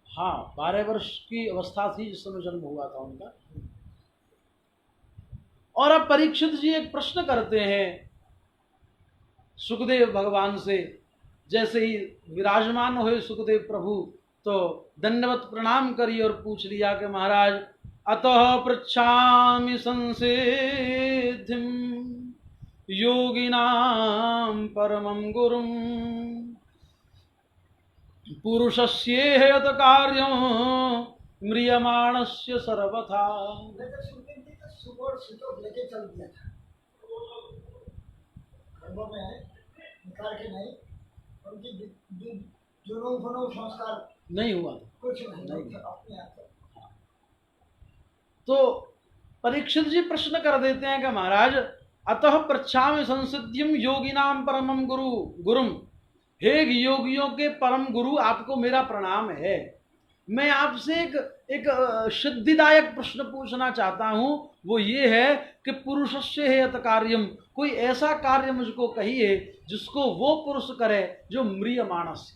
हाँ, 12 वर्ष की अवस्था थी जिस समय जन्म हुआ था उनका। और अब परीक्षित जी एक प्रश्न करते हैं सुखदेव भगवान से। जैसे ही विराजमान हुए सुखदेव प्रभु, तो दंडवत प्रणाम करी और पूछ लिया कि महाराज अतः पृच्छामि संसिद्धिं योगिनां परमं गुरुं पुरुषस्येह कार्यं म्रियमाणस्य सर्वथा। लेके चल दिया था में निकाल के नहीं, उनकी जुनून संस्कार नहीं हुआ, कुछ नहीं अपने आप। तो परीक्षित जी प्रश्न कर देते हैं कि महाराज अतः पृच्छामि संसिद्धिं योगिनां परमं गुरुम, हे योगियों के परम गुरु, आपको मेरा प्रणाम है। मैं आपसे एक सिद्धिदायक प्रश्न पूछना चाहता हूं, वो ये है कि पुरुषस्य हेत कार्यम, कोई ऐसा कार्य मुझको कहिए जिसको वो पुरुष करे जो म्रियमाणस्य,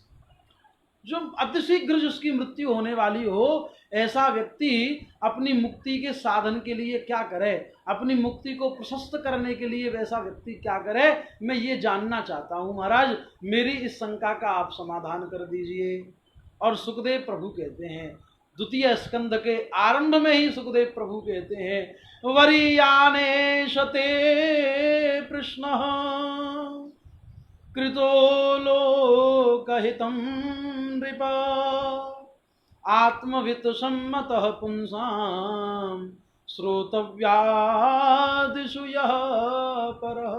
जो अतिशीघ्र जिसकी मृत्यु होने वाली हो, ऐसा व्यक्ति अपनी मुक्ति के साधन के लिए क्या करे, अपनी मुक्ति को प्रशस्त करने के लिए वैसा व्यक्ति क्या करे, मैं ये जानना चाहता हूँ महाराज, मेरी इस शंका का आप समाधान कर दीजिए। और सुखदेव प्रभु कहते हैं द्वितीय स्कंद के आरंभ में ही सुखदेव प्रभु कहते हैं वरीयानेश ते कृष्ण कृतो लोकहितं नृप आत्मवित् सम्मतः पुंसां श्रोतव्यादिषु यः परः।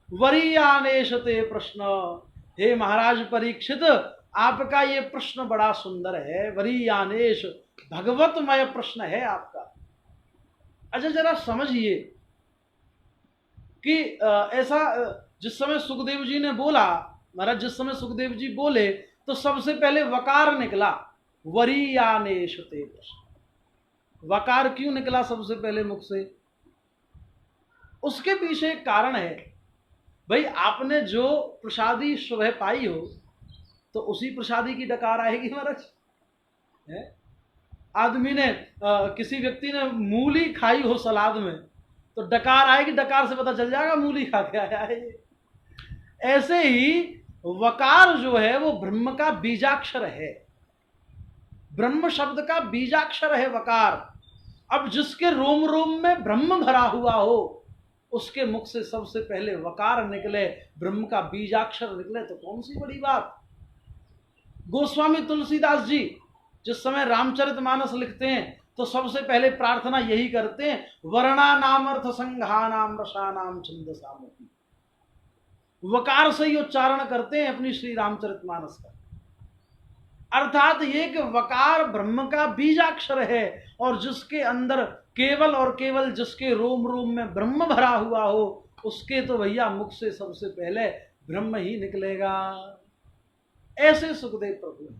वरीयानेश ते प्रश्न, हे महाराज परीक्षित, आपका ये प्रश्न बड़ा सुंदर है। वरीयानेश, भगवतमय प्रश्न है आपका। अच्छा जरा समझिए कि ऐसा जिस समय सुखदेव जी ने बोला, महाराज जिस समय सुखदेव जी बोले तो सबसे पहले वकार निकला, वरीयानेश ते प्रश्न। वकार क्यों निकला सबसे पहले मुख से? उसके पीछे एक कारण है। भाई आपने जो प्रसादी सुबह पाई हो तो उसी प्रसादी की डकार आएगी महाराज। आदमी ने किसी व्यक्ति ने मूली खाई हो सलाद में तो डकार आएगी, डकार से पता चल जाएगा मूली खा के आया है ये। ऐसे ही वकार जो है वो ब्रह्म का बीजाक्षर है, ब्रह्म शब्द का बीजाक्षर है वकार। अब जिसके रोम रोम में ब्रह्म भरा हुआ हो उसके मुख से सबसे पहले वकार निकले, ब्रह्म का बीजाक्षर निकले तो कौन सी बड़ी बात। गोस्वामी तुलसीदास जी जिस समय रामचरितमानस लिखते हैं तो सबसे पहले प्रार्थना यही करते हैं, वर्णा नाम अर्थ संघानाम रसानाम छंदसामपि। वकार से ही उच्चारण करते हैं अपनी श्री रामचरितमानस का। अर्थात ये कि वकार ब्रह्म का बीजाक्षर है और जिसके अंदर केवल और केवल जिसके रोम रोम में ब्रह्म भरा हुआ हो उसके तो भैया मुख से सबसे पहले ब्रह्म ही निकलेगा। ऐसे सुखदेव प्रभु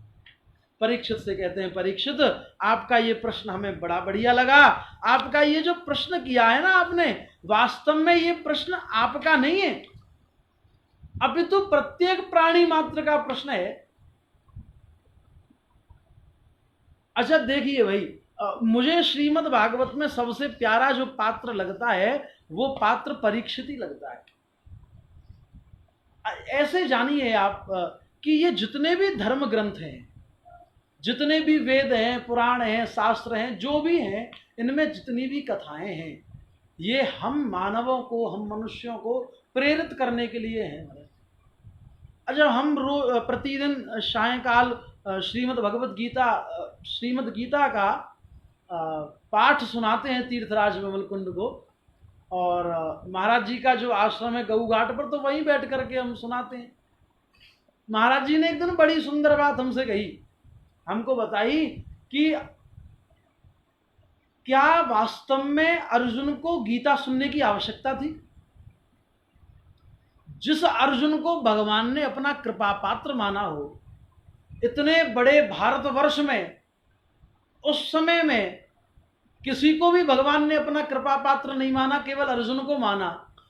परीक्षित से कहते हैं, परीक्षित आपका ये प्रश्न हमें बड़ा बढ़िया लगा। आपका ये जो प्रश्न किया है ना आपने, वास्तव में ये प्रश्न आपका नहीं है, अपितु प्रत्येक प्राणी मात्र का प्रश्न है। अच्छा देखिए भाई, मुझे श्रीमद् भागवत में सबसे प्यारा जो पात्र लगता है वो पात्र परीक्षित ही लगता है। ऐसे जानिए आप कि ये जितने भी धर्म ग्रंथ हैं, जितने भी वेद हैं, पुराण हैं, शास्त्र हैं, जो भी हैं, इनमें जितनी भी कथाएं हैं ये हम मानवों को, हम मनुष्यों को प्रेरित करने के लिए हैं। अच्छा हम प्रतिदिन सायंकाल श्रीमद् भगवत गीता, श्रीमद् गीता का पाठ सुनाते हैं तीर्थराज विमल कुंड को, और महाराज जी का जो आश्रम है गऊ घाट पर तो वहीं बैठ करके हम सुनाते हैं। महाराज जी ने एक दिन बड़ी सुंदर बात हमसे कही, हमको बताई कि क्या वास्तव में अर्जुन को गीता सुनने की आवश्यकता थी? जिस अर्जुन को भगवान ने अपना कृपा पात्र माना हो, इतने बड़े भारतवर्ष में उस समय में किसी को भी भगवान ने अपना कृपा पात्र नहीं माना, केवल अर्जुन को माना।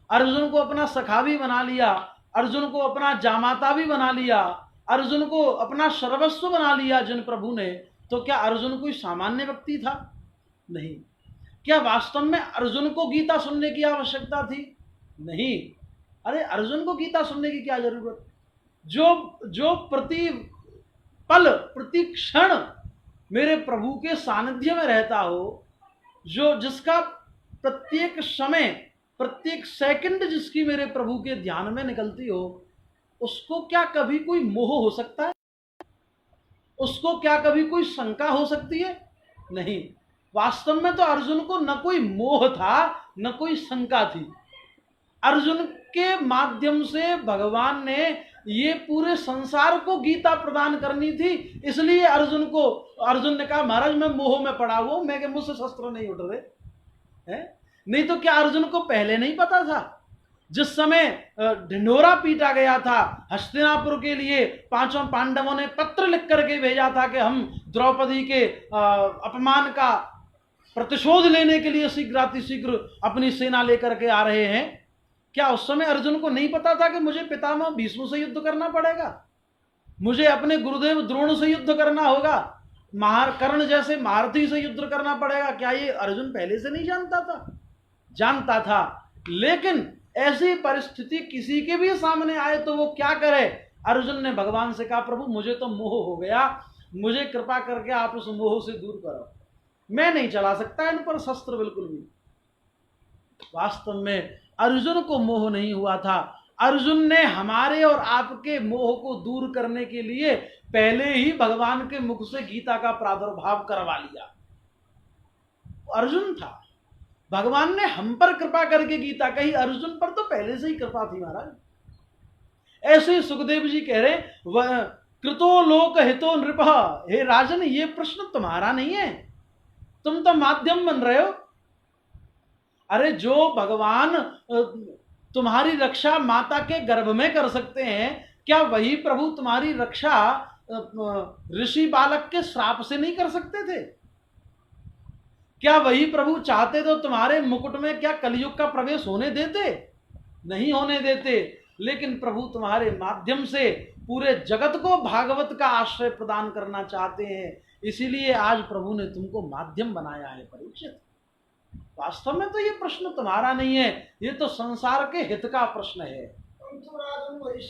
अर्जुन को अपना सखा भी बना लिया, अर्जुन को अपना जामाता भी बना लिया, अर्जुन को अपना सर्वस्व बना लिया जिन प्रभु ने। तो क्या अर्जुन कोई सामान्य व्यक्ति था? नहीं। क्या वास्तव में अर्जुन को गीता सुनने की आवश्यकता थी? नहीं। अरे अर्जुन को गीता सुनने की क्या जरूरत? जो प्रति पल प्रति क्षण मेरे प्रभु के सानिध्य में रहता हो, जो जिसका प्रत्येक समय प्रत्येक सेकंड जिसकी मेरे प्रभु के ध्यान में निकलती हो, उसको क्या कभी कोई मोह हो सकता है? उसको क्या कभी कोई शंका हो सकती है? नहीं। वास्तव में तो अर्जुन को न कोई मोह था न कोई शंका थी। अर्जुन के माध्यम से भगवान ने ये पूरे संसार को गीता प्रदान करनी थी, इसलिए अर्जुन ने कहा महाराज मैं मोह में पड़ा हुआ, मैं मुझसे शस्त्र नहीं उठ रहे हैं। नहीं तो क्या अर्जुन को पहले नहीं पता था? जिस समय ढिंढोरा पीटा गया था हस्तिनापुर के लिए, पांचों पांडवों ने पत्र लिख करके भेजा था कि हम द्रौपदी के अपमान का प्रतिशोध लेने के लिए शीघ्रातिशीघ्र अपनी सेना लेकर के आ रहे हैं। क्या उस समय अर्जुन को नहीं पता था कि मुझे पितामह भीष्म से युद्ध करना पड़ेगा, मुझे अपने गुरुदेव द्रोण से युद्ध करना होगा, कर्ण जैसे महारथी से युद्ध करना पड़ेगा? क्या ये अर्जुन पहले से नहीं जानता था? जानता था। लेकिन ऐसी परिस्थिति किसी के भी सामने आए तो वो क्या करे? अर्जुन ने भगवान से कहा प्रभु मुझे तो मोह हो गया, मुझे कृपा करके आप उस मोह से दूर करो, मैं नहीं चला सकता इन पर शस्त्र बिल्कुल भी। वास्तव में अर्जुन को मोह नहीं हुआ था, अर्जुन ने हमारे और आपके मोह को दूर करने के लिए पहले ही भगवान के मुख से गीता का प्रादुर्भाव करवा लिया। अर्जुन था, भगवान ने हम पर कृपा करके गीता कही, अर्जुन पर तो पहले से ही कृपा थी महाराज। ऐसे ही सुखदेव जी कह रहे कृतो लोक हितो नृप, हे राजन ये प्रश्न तुम्हारा नहीं है, तुम तो माध्यम बन रहे हो। अरे जो भगवान तुम्हारी रक्षा माता के गर्भ में कर सकते हैं, क्या वही प्रभु तुम्हारी रक्षा ऋषि बालक के श्राप से नहीं कर सकते थे? क्या वही प्रभु चाहते तो तुम्हारे मुकुट में क्या कलयुग का प्रवेश होने देते? नहीं होने देते। लेकिन प्रभु तुम्हारे माध्यम से पूरे जगत को भागवत का आश्रय प्रदान करना चाहते हैं, इसीलिए आज प्रभु ने तुमको माध्यम बनाया है परीक्षित। वास्तव में तो ये प्रश्न तुम्हारा नहीं है, ये तो संसार के हित का प्रश्न है। तुम तो मरी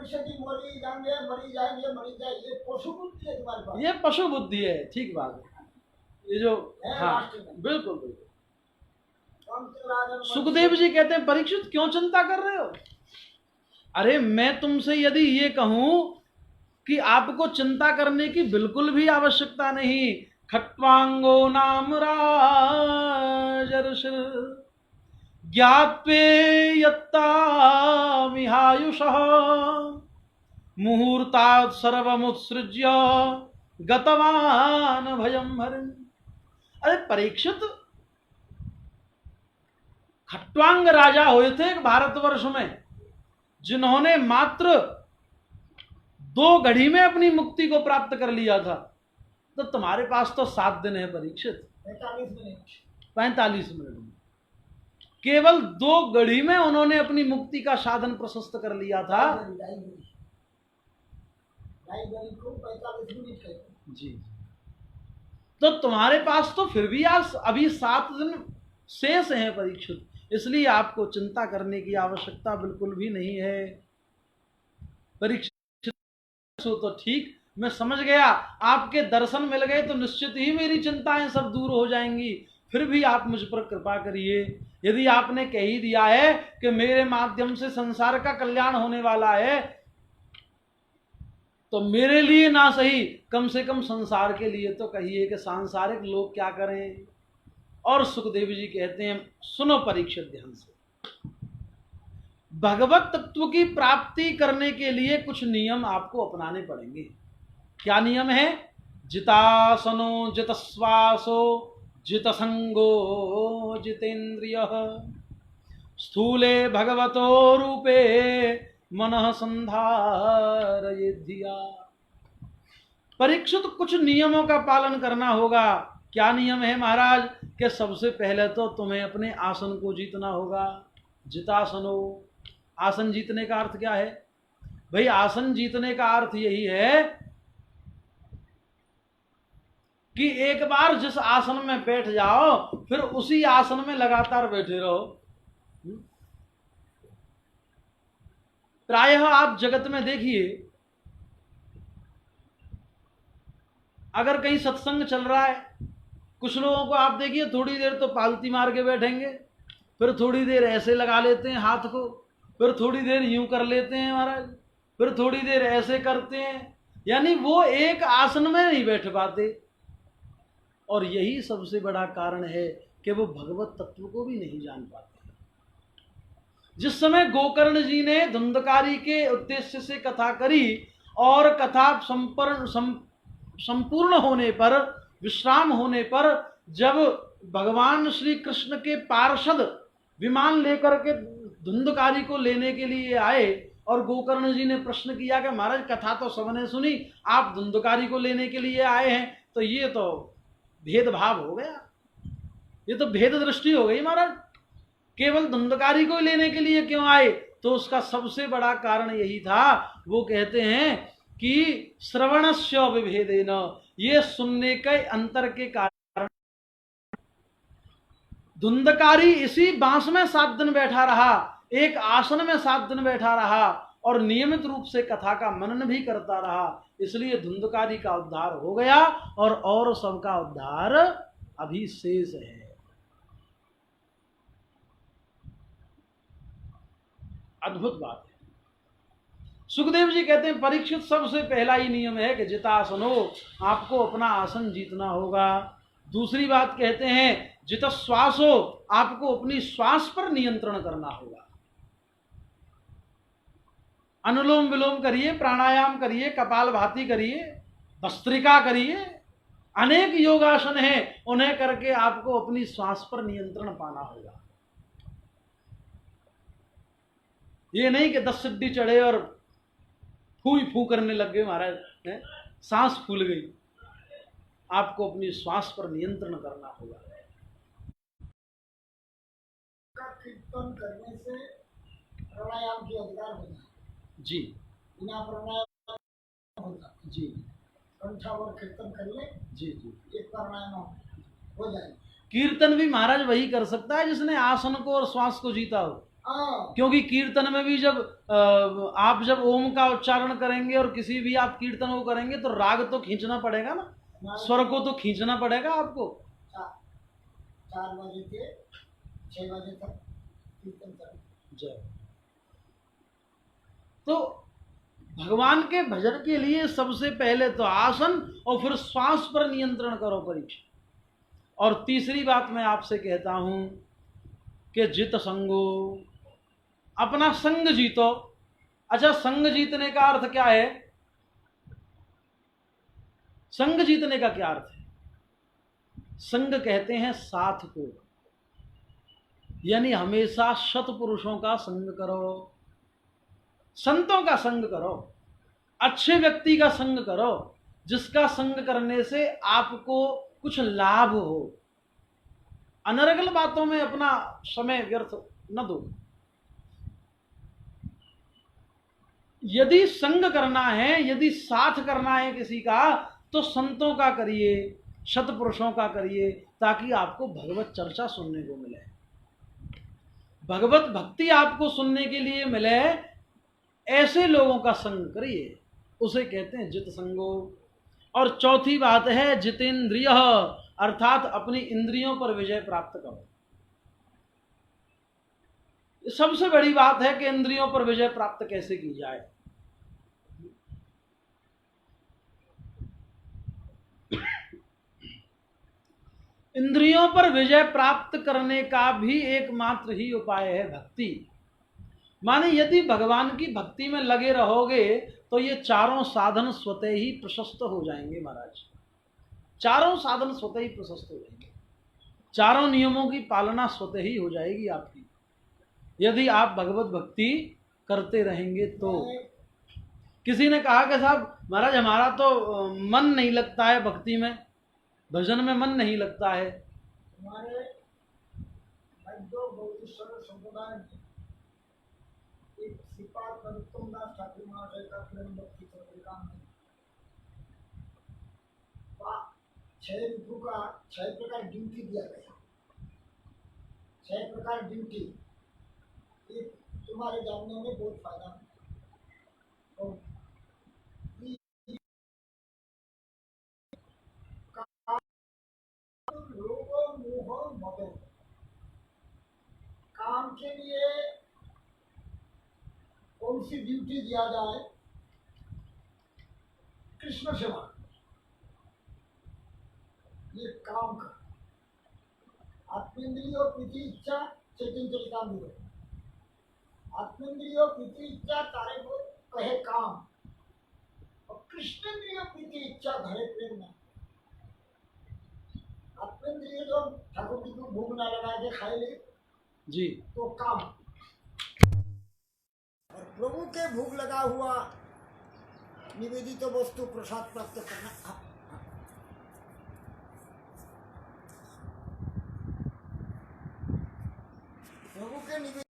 जाएंगे, मरी जाएंगे, मरी जाए, ये पशु बुद्धि है तुम्हारे पास। ये पशु बुद्धि है, ठीक बात है। ये जो हाँ बिल्कुल बिल्कुल। सुखदेव जी कहते हैं परीक्षित क्यों चिंता कर रहे हो? अरे मैं तुमसे यदि ये कहूं कि आपको चिंता करने की बिल्कुल भी आवश्यकता नहीं, खट्वांगो नाम राजर्षि ज्ञात्वे यत्तामिहायुषः मुहूर्तात् सर्वमुत्सृज्य गतवान भयं हरिं। अरे परीक्षित, खट्वांग राजा हुए थे एक भारतवर्ष में, जिन्होंने मात्र 2 घड़ी में अपनी मुक्ति को प्राप्त कर लिया था। तो तुम्हारे पास तो 7 दिन है परीक्षित, 45 मिनट में केवल 2 घड़ी में उन्होंने अपनी मुक्ति का साधन प्रशस्त कर लिया था। जी, तो तुम्हारे पास तो फिर भी आज अभी 7 दिन शेष हैं परीक्षित, इसलिए आपको चिंता करने की आवश्यकता बिल्कुल भी नहीं है। परीक्षित तो ठीक, मैं समझ गया, आपके दर्शन मिल गए तो निश्चित ही मेरी चिंताएं सब दूर हो जाएंगी। फिर भी आप मुझ पर कृपा करिए। यदि आपने कह ही दिया है कि मेरे माध्यम से संसार का कल्याण होने वाला है, तो मेरे लिए ना सही, कम से कम संसार के लिए तो कहिए कि सांसारिक लोग क्या करें। और सुखदेव जी कहते हैं सुनो परीक्षित ध्यान से, भगवत तत्व की प्राप्ति करने के लिए कुछ नियम आपको अपनाने पड़ेंगे। क्या नियम है? जितासनो जितश्वासो जितसंगो जितेन्द्रियः स्थूले भगवतो रूपे मनः संधारयेद्धिया। परीक्षित कुछ नियमों का पालन करना होगा। क्या नियम है महाराज? कि सबसे पहले तो तुम्हें अपने आसन को जीतना होगा। जितासनो, आसन जीतने का अर्थ क्या है भाई? आसन जीतने का अर्थ यही है कि एक बार जिस आसन में बैठ जाओ फिर उसी आसन में लगातार बैठे रहो। प्रायः आप जगत में देखिए, अगर कहीं सत्संग चल रहा है, कुछ लोगों को आप देखिए थोड़ी देर तो पालती मार के बैठेंगे, फिर थोड़ी देर ऐसे लगा लेते हैं हाथ को, फिर थोड़ी देर यूं कर लेते हैं महाराज, फिर थोड़ी देर ऐसे करते हैं, यानी वो एक आसन में नहीं बैठ पाते। और यही सबसे बड़ा कारण है कि वो भगवत तत्व को भी नहीं जान पाते। जिस समय गोकर्ण जी ने धुंधकारी के उद्देश्य से कथा करी और कथा संपूर्ण होने पर, विश्राम होने पर, जब भगवान श्री कृष्ण के पार्षद विमान लेकर के धुंधकारी को लेने के लिए आए और गोकर्ण जी ने प्रश्न किया कि महाराज कथा तो सबने सुनी, आप धुंधकारी को लेने के लिए आए हैं, तो ये तो भेदभाव हो गया, ये तो भेद दृष्टि हो गई महाराज। केवल धुंधकारी को लेने के लिए क्यों आए? तो उसका सबसे बड़ा कारण यही था, वो कहते हैं कि श्रवणस्य विभेदेन, ये सुनने के अंतर के कारण। धुंधकारी इसी बांस में 7 दिन बैठा रहा, एक आसन में 7 दिन बैठा रहा, और नियमित रूप से कथा का मनन भी करता रहा, इसलिए धुंधकारी का उद्धार हो गया और सबका उद्धार अभी शेष है। अद्भुत बात है। सुखदेव जी कहते हैं परीक्षित सबसे पहला ही नियम है कि जितासनो, आपको अपना आसन जीतना होगा। दूसरी बात कहते हैं जित श्वासो, आपको अपनी श्वास पर नियंत्रण करना होगा। अनुलोम विलोम करिए, प्राणायाम करिए, कपालभाति करिए, भस्त्रिका करिए, अनेक योगासन हैं, उन्हें करके आपको अपनी श्वास पर नियंत्रण पाना होगा। ये नहीं कि 10 सीढ़ी चढ़े और फूई फू करने लग गए महाराज, सांस फूल गई। आपको अपनी श्वास पर नियंत्रण करना होगा। कीर्तन करने से प्राणायाम के अधिकार हो जाए जी, बिना प्राणायाम होता जी, कंठावर कीर्तन कर ले जी, जी, एक प्राणायाम हो जाए। कीर्तन भी महाराज वही कर सकता है जिसने आसन को और श्वास को जीता हो। क्योंकि कीर्तन में भी जब आप जब ओम का उच्चारण करेंगे और किसी भी आप कीर्तन को करेंगे तो राग तो खींचना पड़ेगा ना, स्वर को तो खींचना पड़ेगा आपको। 4 बजे से 6 बजे तक कीर्तन करें। जय। तो भगवान के भजन के लिए सबसे पहले तो आसन और फिर श्वास पर नियंत्रण करो परीक्षा। और तीसरी बात मैं आपसे कहता हूं कि जित संगो, अपना संग जीतो। अच्छा, संग जीतने का अर्थ क्या है? संग जीतने का क्या अर्थ है? संग कहते हैं साथ को, यानी हमेशा सत्पुरुषों का संग करो, संतों का संग करो, अच्छे व्यक्ति का संग करो, जिसका संग करने से आपको कुछ लाभ हो। अनर्गल बातों में अपना समय व्यर्थ न दो। यदि संग करना है, यदि साथ करना है किसी का, तो संतों का करिए, सत्पुरुषों का करिए, ताकि आपको भगवत चर्चा सुनने को मिले, भगवत भक्ति आपको सुनने के लिए मिले। ऐसे लोगों का संग करिए, उसे कहते हैं जित संगो। और चौथी बात है जितेंद्रिय, अर्थात अपनी इंद्रियों पर विजय प्राप्त करो। सबसे बड़ी बात है कि इंद्रियों पर विजय प्राप्त कैसे की जाए। इंद्रियों पर विजय प्राप्त करने का भी एकमात्र ही उपाय है भक्ति। माने यदि भगवान की भक्ति में लगे रहोगे तो ये चारों साधन स्वतः ही प्रशस्त हो जाएंगे महाराज। चारों साधन स्वतः ही प्रशस्त हो जाएंगे, चारों नियमों की पालना स्वतः ही हो जाएगी आपकी, यदि आप भगवत भक्ति करते रहेंगे तो। किसी ने कहा कि साहब महाराज हमारा तो मन नहीं लगता है भक्ति में, भजन में मन नहीं लगता है। हमारे संप्रदाय में एक श्रीपाद नरोत्तमदास ठाकुर महाशय का प्रेम भक्ति पत्रिका में 6 ऋतु का 6 प्रकार ड्यूटी दिया गया। 6 प्रकार ड्यूटी, ये तुम्हारे जानने में बहुत फायदा है। और लोगों मोह मदो, काम के लिए कौन सी ड्यूटी दिया जाए? कृष्ण सेवा, ये काम का। आत्मेंद्रियों प्रीति इच्छा चैतन्य चरितामृत, आत्मेंद्रियों प्रीति इच्छा तारे को कहे काम, और कृष्णेंद्रियों प्रीति इच्छा धरे प्रेरणा। आत्मेंद्रिय जो ठाकुर जी को भूख ना लगा के खाए ले जी, तो काम, और प्रभु के भूख लगा हुआ निवेदित वस्तु प्रसाद प्राप्त करना